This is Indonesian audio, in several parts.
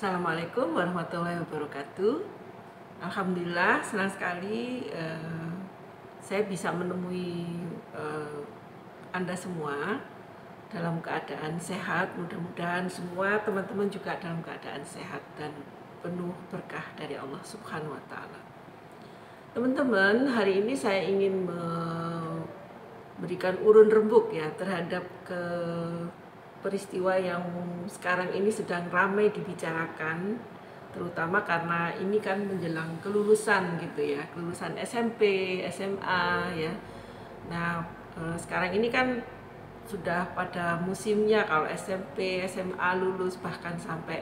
Assalamualaikum warahmatullahi wabarakatuh. Alhamdulillah, senang sekali saya bisa menemui Anda semua dalam keadaan sehat. Mudah-mudahan semua teman-teman juga dalam keadaan sehat dan penuh berkah dari Allah Subhanahu wa Ta'ala. Teman-teman, hari ini saya ingin memberikan urun rembuk ya terhadap peristiwa yang sekarang ini sedang ramai dibicarakan, terutama karena ini kan menjelang kelulusan gitu ya, kelulusan SMP, SMA ya. Nah, sekarang ini kan sudah pada musimnya kalau SMP, SMA lulus, bahkan sampai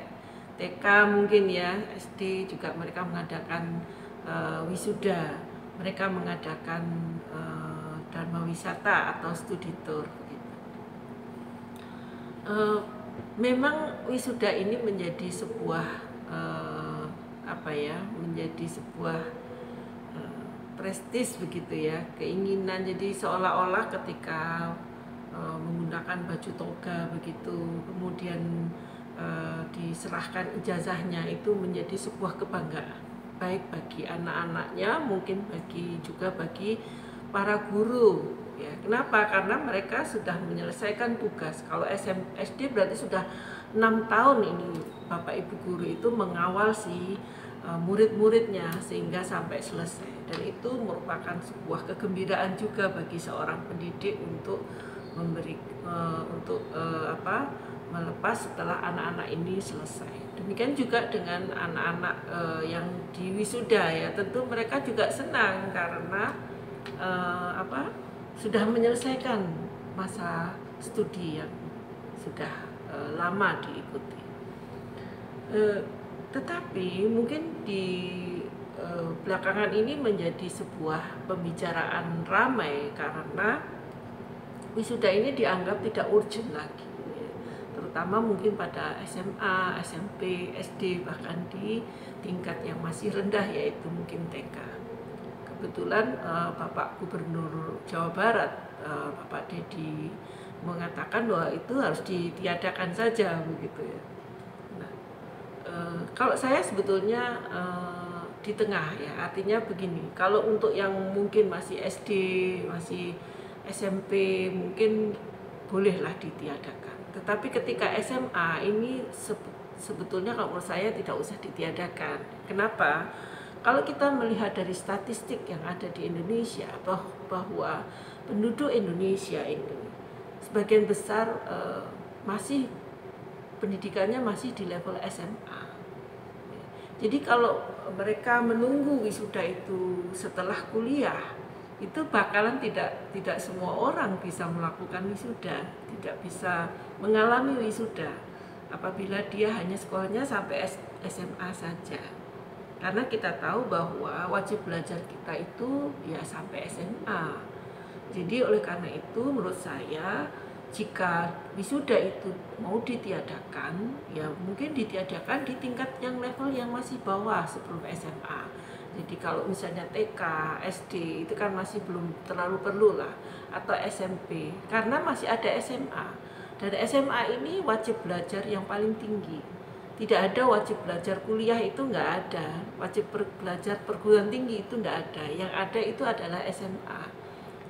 TK mungkin ya, SD juga mereka mengadakan wisuda, mereka mengadakan dharma wisata atau studi tour. Memang wisuda ini menjadi sebuah menjadi sebuah prestis begitu ya, keinginan. Jadi seolah-olah ketika menggunakan baju toga begitu, kemudian diserahkan ijazahnya, itu menjadi sebuah kebanggaan, baik bagi anak-anaknya, mungkin juga bagi para guru. Ya, kenapa? Karena mereka sudah menyelesaikan tugas. Kalau SD berarti sudah 6 tahun ini Bapak Ibu guru itu mengawal si murid-muridnya sehingga sampai selesai. Dan itu merupakan sebuah kegembiraan juga bagi seorang pendidik untuk melepas setelah anak-anak ini selesai. Demikian juga dengan anak-anak yang di wisuda ya, tentu mereka juga senang karena sudah menyelesaikan masa studi yang sudah lama diikuti. Tetapi mungkin di belakangan ini menjadi sebuah pembicaraan ramai karena wisuda ini dianggap tidak urgent lagi, terutama mungkin pada SMA, SMP, SD, bahkan di tingkat yang masih rendah yaitu mungkin TK. Kebetulan Bapak Gubernur Jawa Barat, Bapak Dedi, mengatakan bahwa itu harus ditiadakan saja begitu ya. Nah, kalau saya sebetulnya di tengah ya, artinya begini, kalau untuk yang mungkin masih SD, masih SMP, mungkin bolehlah ditiadakan. Tetapi ketika SMA ini sebetulnya kalau menurut saya tidak usah ditiadakan. Kenapa? Kalau kita melihat dari statistik yang ada di Indonesia, bahwa penduduk Indonesia ini sebagian besar masih pendidikannya masih di level SMA. Jadi kalau mereka menunggu wisuda itu setelah kuliah, itu bakalan tidak semua orang bisa melakukan wisuda, tidak bisa mengalami wisuda apabila dia hanya sekolahnya sampai SMA saja. Karena kita tahu bahwa wajib belajar kita itu ya sampai SMA. Jadi oleh karena itu menurut saya, jika wisuda itu mau ditiadakan, ya mungkin ditiadakan di tingkat yang level yang masih bawah sebelum SMA. Jadi kalau misalnya TK, SD itu kan masih belum terlalu perlu lah, atau SMP, karena masih ada SMA. Dan SMA ini wajib belajar yang paling tinggi. Tidak ada wajib belajar kuliah, itu nggak ada. Wajib belajar perguruan tinggi itu nggak ada. Yang ada itu adalah SMA.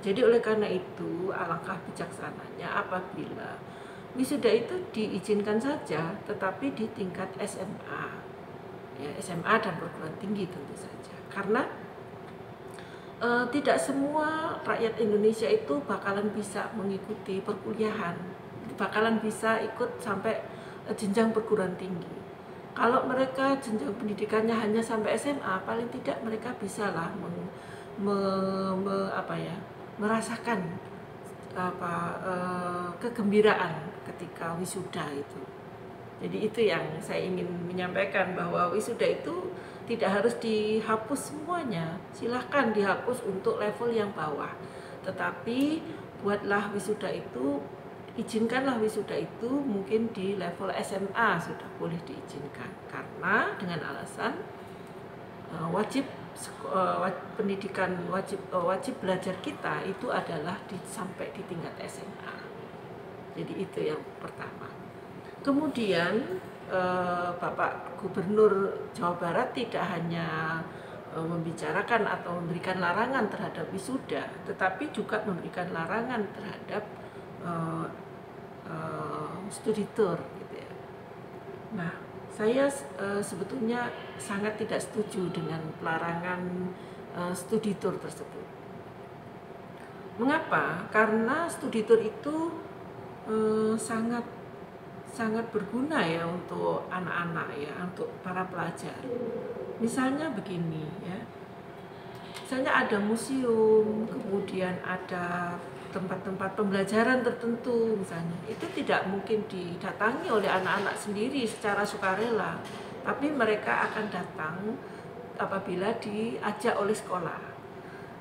Jadi oleh karena itu, alangkah bijaksananya apabila wisuda itu diizinkan saja, tetapi di tingkat SMA. Ya, SMA dan perguruan tinggi tentu saja. Karena tidak semua rakyat Indonesia itu bakalan bisa mengikuti perkuliahan, bakalan bisa ikut sampai jenjang perguruan tinggi. Kalau mereka jenjang pendidikannya hanya sampai SMA, paling tidak mereka bisalah merasakan kegembiraan ketika wisuda itu. Jadi itu yang saya ingin menyampaikan, bahwa wisuda itu tidak harus dihapus semuanya. Silahkan dihapus untuk level yang bawah. Tetapi buatlah wisuda itu, izinkanlah wisuda itu mungkin di level SMA sudah boleh diizinkan, karena dengan alasan wajib belajar kita itu adalah sampai di tingkat SMA. Jadi itu yang pertama. Kemudian Bapak Gubernur Jawa Barat tidak hanya membicarakan atau memberikan larangan terhadap wisuda, tetapi juga memberikan larangan terhadap studi tour gitu ya. Nah, saya sebetulnya sangat tidak setuju dengan pelarangan studi tour tersebut. Mengapa? Karena studi tour itu sangat berguna ya untuk anak-anak ya, untuk para pelajar. Misalnya begini ya, misalnya ada museum, kemudian ada tempat-tempat pembelajaran tertentu misalnya, itu tidak mungkin didatangi oleh anak-anak sendiri secara sukarela, tapi mereka akan datang apabila diajak oleh sekolah.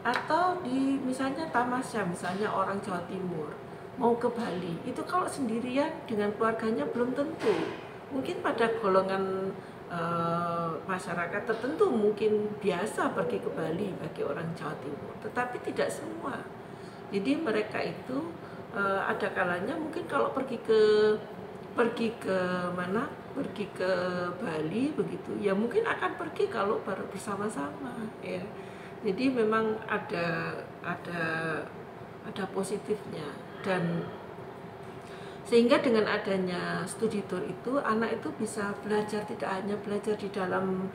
Atau di misalnya tamasya, misalnya orang Jawa Timur mau ke Bali, itu kalau sendirian dengan keluarganya belum tentu. Mungkin pada golongan masyarakat tertentu mungkin biasa pergi ke Bali bagi orang Jawa Timur, tetapi tidak semua. Jadi mereka itu ada kalanya mungkin kalau pergi ke mana, pergi ke Bali begitu, ya mungkin akan pergi kalau baru bersama-sama ya. Jadi memang ada positifnya, dan sehingga dengan adanya studi tour itu anak itu bisa belajar, tidak hanya belajar di dalam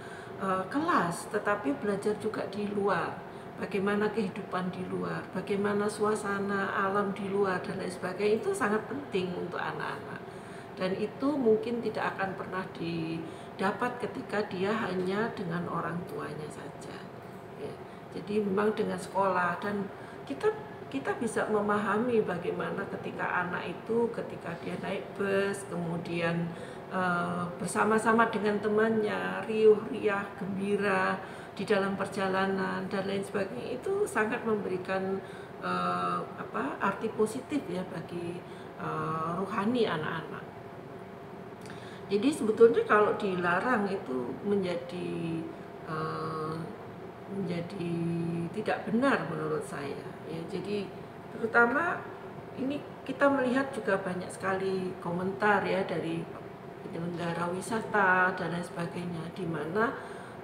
kelas, tetapi belajar juga di luar, bagaimana kehidupan di luar, bagaimana suasana alam di luar dan lain sebagainya. Itu sangat penting untuk anak-anak, dan itu mungkin tidak akan pernah didapat ketika dia hanya dengan orang tuanya saja ya. Jadi memang dengan sekolah, dan kita bisa memahami bagaimana ketika anak itu ketika dia naik bus, kemudian bersama-sama dengan temannya riuh riah gembira di dalam perjalanan dan lain sebagainya, itu sangat memberikan arti positif ya bagi rohani anak-anak. Jadi sebetulnya kalau dilarang itu menjadi tidak benar menurut saya ya. Jadi terutama ini kita melihat juga banyak sekali komentar ya dari penyelenggara wisata dan lain sebagainya, di mana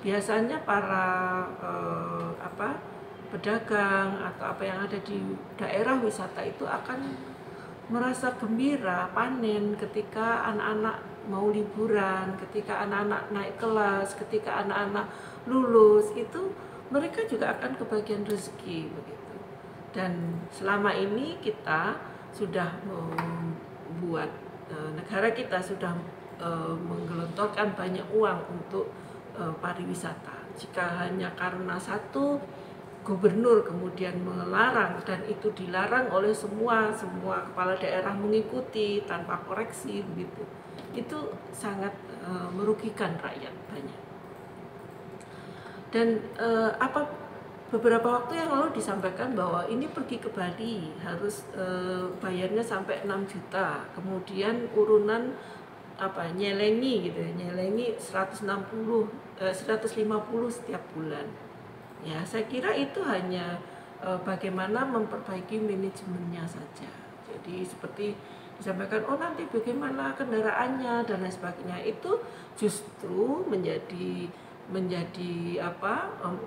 biasanya para pedagang atau apa yang ada di daerah wisata itu akan merasa gembira panen ketika anak-anak mau liburan, ketika anak-anak naik kelas, ketika anak-anak lulus, itu mereka juga akan kebagian rezeki begitu. Dan selama ini kita sudah membuat negara kita sudah menggelontorkan banyak uang untuk pariwisata. Jika hanya karena satu gubernur kemudian melarang, dan itu dilarang oleh semua kepala daerah mengikuti tanpa koreksi begitu, itu sangat merugikan rakyat banyak. Dan beberapa waktu yang lalu disampaikan bahwa ini pergi ke Bali harus bayarnya sampai 6 juta, kemudian urunan nyelengi gitu, nyelengi 150 setiap bulan. Ya, saya kira itu hanya bagaimana memperbaiki manajemennya saja. Jadi seperti disampaikan, oh nanti bagaimana kendaraannya dan lain sebagainya, itu justru menjadi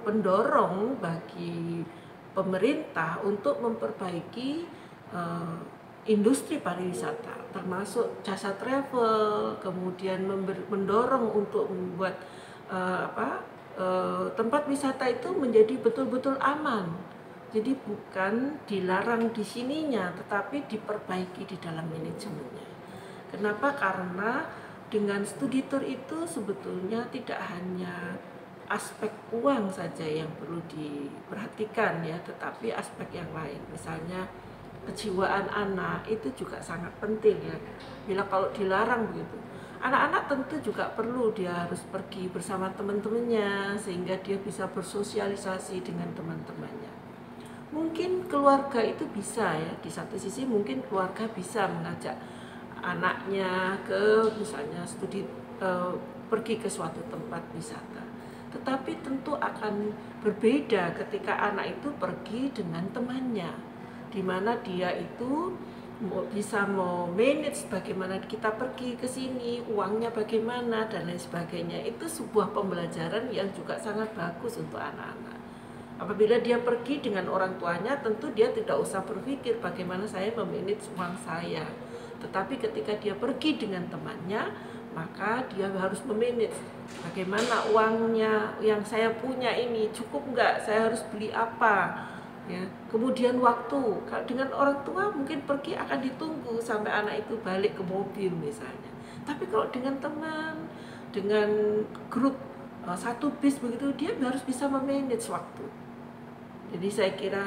pendorong bagi pemerintah untuk memperbaiki industri pariwisata, termasuk jasa travel, kemudian mendorong untuk membuat tempat wisata itu menjadi betul-betul aman. Jadi bukan dilarang di sininya, tetapi diperbaiki di dalam manajemennya. Kenapa? Karena dengan studi tour itu sebetulnya tidak hanya aspek uang saja yang perlu diperhatikan ya, tetapi aspek yang lain. Misalnya kejiwaan anak itu juga sangat penting ya. Bila kalau dilarang begitu, anak-anak tentu juga perlu, dia harus pergi bersama teman-temannya sehingga dia bisa bersosialisasi dengan teman-temannya. Mungkin keluarga itu bisa ya, di satu sisi mungkin keluarga bisa mengajak anaknya ke misalnya pergi ke suatu tempat wisata. Tetapi tentu akan berbeda ketika anak itu pergi dengan temannya, di mana dia itu bisa mau manage bagaimana kita pergi ke sini, uangnya bagaimana dan lain sebagainya. Itu sebuah pembelajaran yang juga sangat bagus untuk anak-anak. Apabila dia pergi dengan orang tuanya, tentu dia tidak usah berpikir bagaimana saya memanage uang saya. Tetapi ketika dia pergi dengan temannya, maka dia harus memanage bagaimana uangnya yang saya punya ini cukup nggak, saya harus beli apa. Ya, kemudian waktu dengan orang tua mungkin pergi akan ditunggu sampai anak itu balik ke mobil misalnya. Tapi kalau dengan teman, dengan grup satu bis begitu, dia harus bisa memanage waktu. Jadi saya kira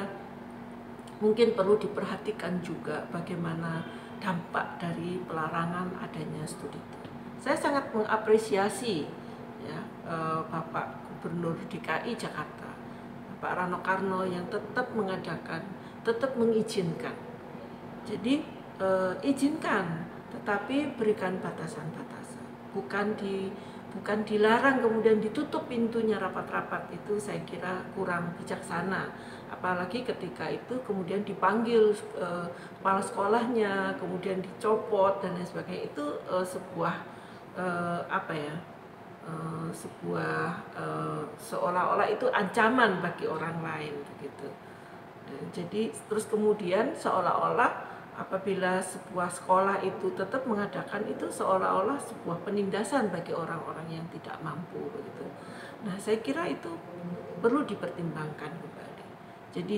mungkin perlu diperhatikan juga bagaimana dampak dari pelarangan adanya studi tour. Saya sangat mengapresiasi ya, Bapak Gubernur DKI Jakarta, Pak Rano Karno yang tetap mengadakan, tetap mengizinkan. Jadi izinkan, tetapi berikan batasan-batasan. Bukan dilarang kemudian ditutup pintunya rapat-rapat, itu saya kira kurang bijaksana. Apalagi ketika itu kemudian dipanggil kepala sekolahnya, kemudian dicopot dan lain sebagainya. Itu sebuah sebuah seolah-olah itu ancaman bagi orang lain begitu. Jadi terus kemudian seolah-olah apabila sebuah sekolah itu tetap mengadakan itu seolah-olah sebuah penindasan bagi orang-orang yang tidak mampu begitu. Nah, saya kira itu perlu dipertimbangkan kembali. Jadi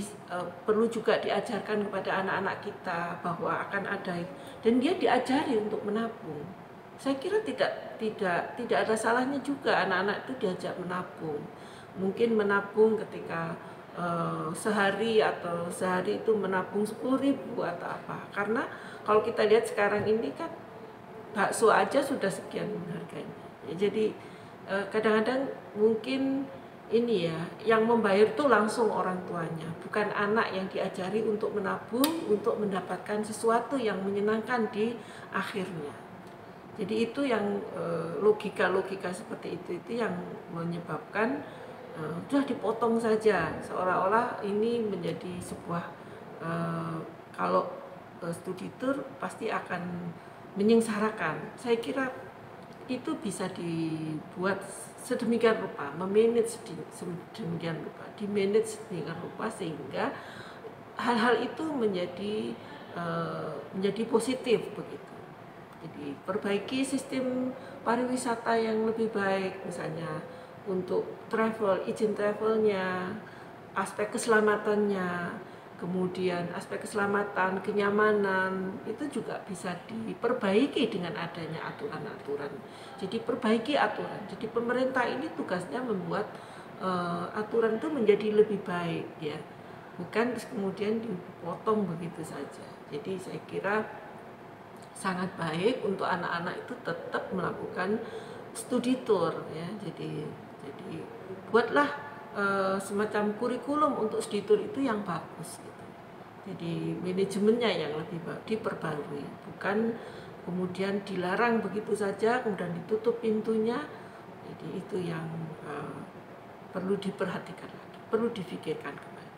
perlu juga diajarkan kepada anak-anak kita bahwa akan ada, dan dia diajari untuk menabung. Saya kira tidak ada salahnya juga anak-anak itu diajak menabung. Mungkin menabung ketika sehari itu menabung 10.000 atau apa. Karena kalau kita lihat sekarang ini kan bakso aja sudah sekian harganya. Ya, jadi kadang-kadang mungkin ini ya, yang membayar itu langsung orang tuanya, bukan anak yang diajari untuk menabung untuk mendapatkan sesuatu yang menyenangkan di akhirnya. Jadi itu yang logika-logika seperti itu yang menyebabkan sudah dipotong saja, seolah-olah ini menjadi sebuah kalau studi tour pasti akan menyengsarakan. Saya kira itu bisa dibuat sedemikian rupa, memanage sedemikian rupa, dimanage sedemikian rupa sehingga hal-hal itu menjadi positif begitu. Jadi perbaiki sistem pariwisata yang lebih baik, misalnya untuk travel, izin travelnya, aspek keselamatannya, kemudian aspek keselamatan, kenyamanan itu juga bisa diperbaiki dengan adanya aturan-aturan. Jadi perbaiki aturan. Jadi pemerintah ini tugasnya membuat aturan itu menjadi lebih baik ya, bukan kemudian dipotong begitu saja. Jadi saya kira sangat baik untuk anak-anak itu tetap melakukan studi tour ya. Jadi buatlah semacam kurikulum untuk studi tour itu yang bagus gitu. Jadi manajemennya yang lebih diperbarui, bukan kemudian dilarang begitu saja kemudian ditutup pintunya. Jadi itu yang perlu diperhatikan lagi, perlu difikirkan kembali.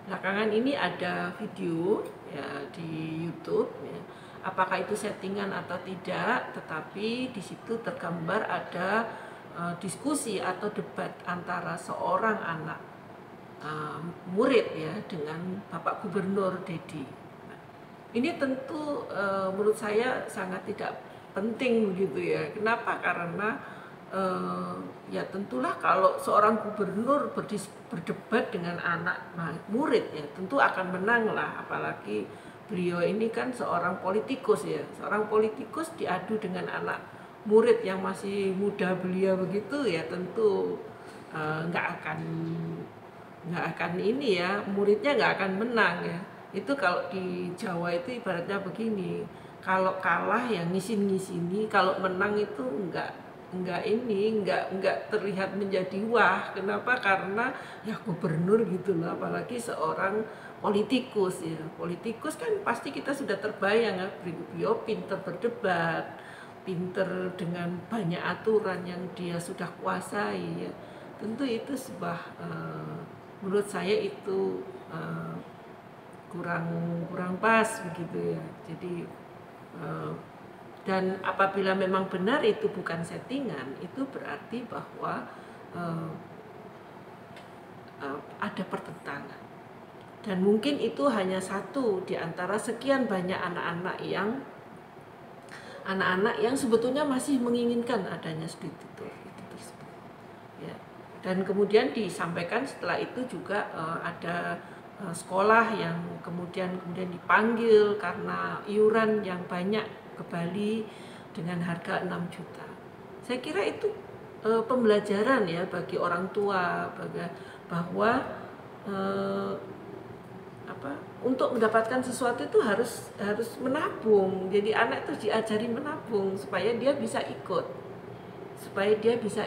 Belakangan ini ada video ya di YouTube ya, apakah itu settingan atau tidak, tetapi di situ tergambar ada diskusi atau debat antara seorang anak murid ya dengan Bapak Gubernur Dedi. Nah, ini tentu menurut saya sangat tidak penting begitu ya. Kenapa? Karena ya tentulah kalau seorang gubernur berdebat dengan anak murid ya tentu akan menang lah, apalagi beliau ini kan seorang politikus ya, seorang politikus diadu dengan anak murid yang masih muda belia begitu ya, tentu nggak akan ini ya, muridnya nggak akan menang ya. Itu kalau di Jawa itu ibaratnya begini, kalau kalah ya ngisin-ngisini, kalau menang itu nggak terlihat menjadi wah. Kenapa? Karena ya gubernur gitu loh, apalagi seorang politikus ya. Politikus kan pasti kita sudah terbayang ya, beliau pinter berdebat, pinter dengan banyak aturan yang dia sudah kuasai ya. Tentu itu sebuah menurut saya itu kurang kurang pas begitu ya. Jadi dan apabila memang benar itu bukan settingan, itu berarti bahwa ada pertentangan. Dan mungkin itu hanya satu di antara sekian banyak anak-anak yang sebetulnya masih menginginkan adanya studi tutor itu tersebut. Ya. Dan kemudian disampaikan setelah itu juga ada sekolah yang kemudian dipanggil karena iuran yang banyak ke Bali dengan harga 6 juta. Saya kira itu pembelajaran ya bagi orang tua bahwa untuk mendapatkan sesuatu itu harus menabung. Jadi anak itu diajari menabung supaya dia bisa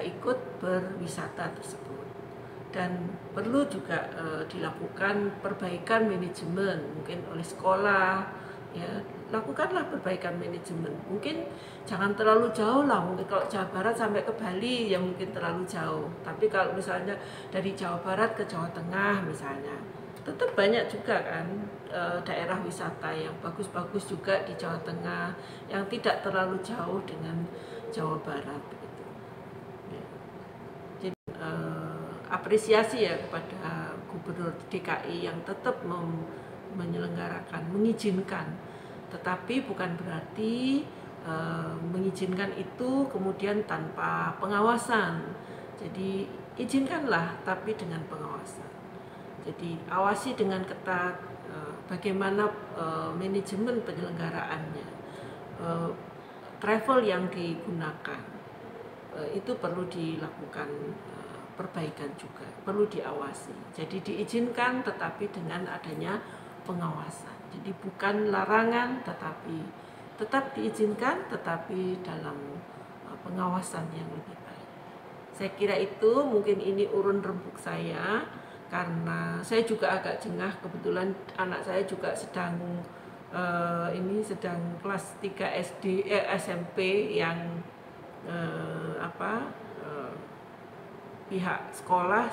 ikut berwisata tersebut. Dan perlu juga dilakukan perbaikan manajemen mungkin oleh sekolah ya. Lakukanlah perbaikan manajemen, mungkin jangan terlalu jauh lah, mungkin kalau Jawa Barat sampai ke Bali ya mungkin terlalu jauh, tapi kalau misalnya dari Jawa Barat ke Jawa Tengah misalnya, tetap banyak juga kan daerah wisata yang bagus-bagus juga di Jawa Tengah yang tidak terlalu jauh dengan Jawa Barat begitu. Jadi apresiasi ya kepada Gubernur DKI yang tetap menyelenggarakan, mengizinkan. Tetapi bukan berarti mengizinkan itu kemudian tanpa pengawasan. Jadi izinkanlah tapi dengan pengawasan. Jadi awasi dengan ketat bagaimana manajemen penyelenggaraannya, travel yang digunakan itu perlu dilakukan perbaikan juga, perlu diawasi. Jadi diizinkan tetapi dengan adanya pengawasan. Jadi bukan larangan tetapi tetap diizinkan tetapi dalam pengawasan yang lebih baik. Saya kira itu mungkin ini urun rembuk saya, karena saya juga agak jengah, kebetulan anak saya juga sedang kelas 3 SMP yang pihak sekolah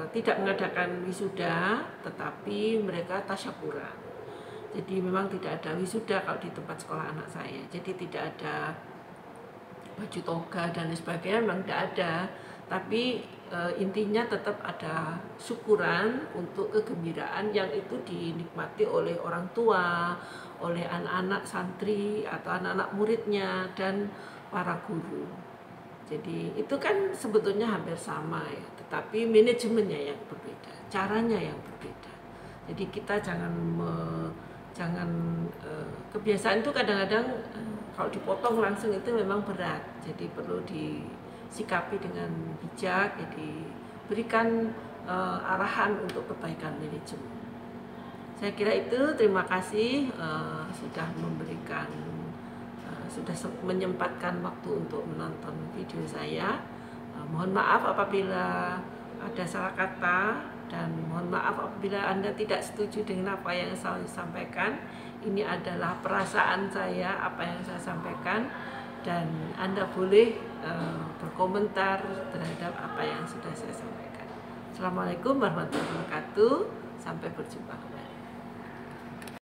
tidak mengadakan wisuda tetapi mereka tasyakuran. Jadi memang tidak ada wisuda kalau di tempat sekolah anak saya. Jadi tidak ada baju toga dan sebagainya, memang tidak ada. Tapi intinya tetap ada syukuran untuk kegembiraan yang itu dinikmati oleh orang tua, oleh anak-anak santri atau anak-anak muridnya dan para guru. Jadi itu kan sebetulnya hampir sama ya, tetapi manajemennya yang berbeda, caranya yang berbeda. Jadi kita jangan kebiasaan itu kadang-kadang kalau dipotong langsung itu memang berat. Jadi perlu disikapi dengan bijak. Jadi berikan arahan untuk perbaikan manajemen. Saya kira itu. Terima kasih sudah menyempatkan waktu untuk menonton video saya. Mohon maaf apabila ada salah kata dan mohon maaf apabila Anda tidak setuju dengan apa yang saya sampaikan. Ini adalah perasaan saya, apa yang saya sampaikan, dan Anda boleh berkomentar terhadap apa yang sudah saya sampaikan. Assalamualaikum warahmatullahi wabarakatuh. Sampai berjumpa kembali.